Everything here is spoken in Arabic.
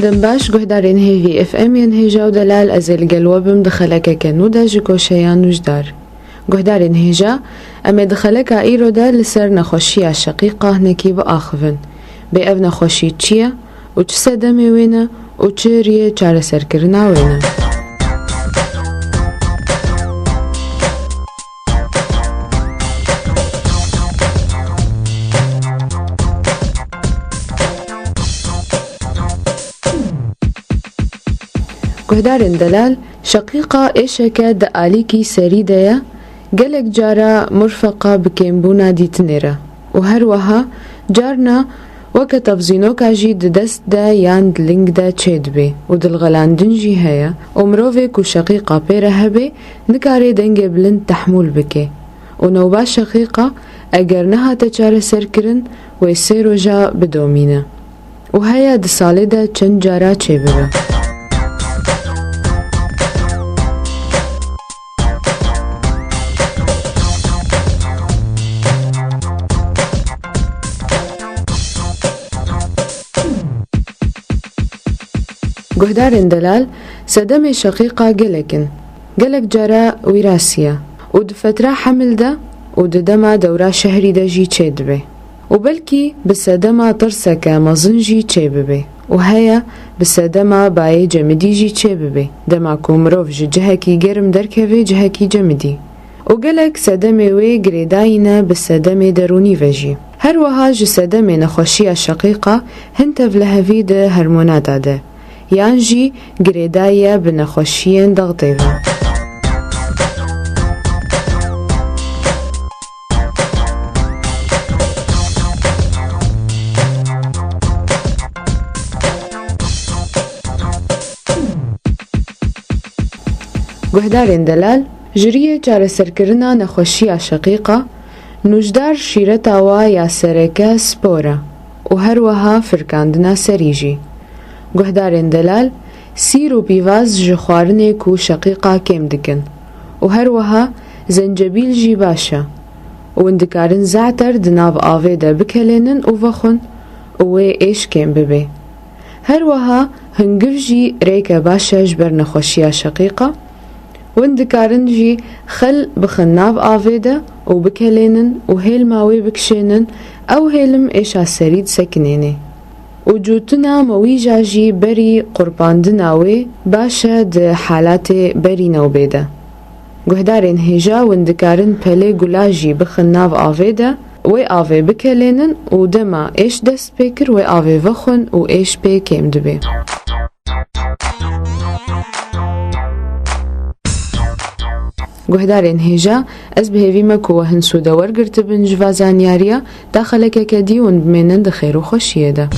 دنباش گهدارین هیوی اف ام ین هیجا و دلال ازل گلوبم دخلک کنودا جکوشیان وجدار. گهدارین هیجا اما دخلک ایرو دا لسر نخوشی شقیقه نکی با آخوون. به او نخوشی چیه و چه سدمی وینه و چه ریه چاره سر کرنا وینه. گهدارین دلال شقیقه ایشکه دا آلیکی سری دیا گلک جارا مرفقه بکیمبونا دیتنیره و هر وها جارنا وکه تفزینو کاجی دست دا یان دلنگ دا چید بی و دلغلاندن جی هیا و مروفه که شقیقه پیره هبی نکاری دنگ بلند تحمول بکی و نوبا شقیقه اگر نها تچاره سر کرن و سیرو جا بدومینه و هیا دا ساله دا چند جارا چی ببه. گهدارین دلال سدم شقیقه گلکن گلک جارا ویراسیه و دفتره حمل ده و دما دورا شهری ده جی چید بی و بلکی بسدما ترسکه مزن جی چی بی و هیا بسدما بای جمدی جی چی بی دما کومروف جهکی گرم درکوی جهکی جمدی و گلک سدم وی گریداینا بسدم درونی وجی هر وها جسدم نخوشی شقیقه هنتف لهوی ده هرمونات ده یان جی گریدایه بنخوشیین دغطیوه. گهدارین دلال جریه چاره سرکرنا نخوشی شقیقه نوجدار شیرتاوا یا سرکه سپوره و هر وها فرکاندنا سریجی. گهدارین دلال سیر و پیواز جخوارنه کو شقیقه کم دکن و هر وها زنجبیل جی باشه و اندکارن زعتر دناب آوه ده بکلینن و وخون و ایش کم ببه هر وها هنگف جی ریک باشه جبر نخوشی شقیقه و اندکارن جی خل بخناب آوه ده و بکلینن و هیل ماوی بکشینن او هیلم ایشا سرید سکنینه و جوتنا مویجا جی بری قرباندناوی باشه ده حالات بری نوبیده. گهدارین هیجا و اندکارن پله گلاجی بخناو آوه ده و آوه بکلینن و دما ایش دست بکر و آوه وخون و ایش پی کم دبی. گهدارین هیجا از بهویمه که و هنسو دور گرت بنج و زانیاریا داخلک کدی و بمینن ده خیر و خوشیه ده.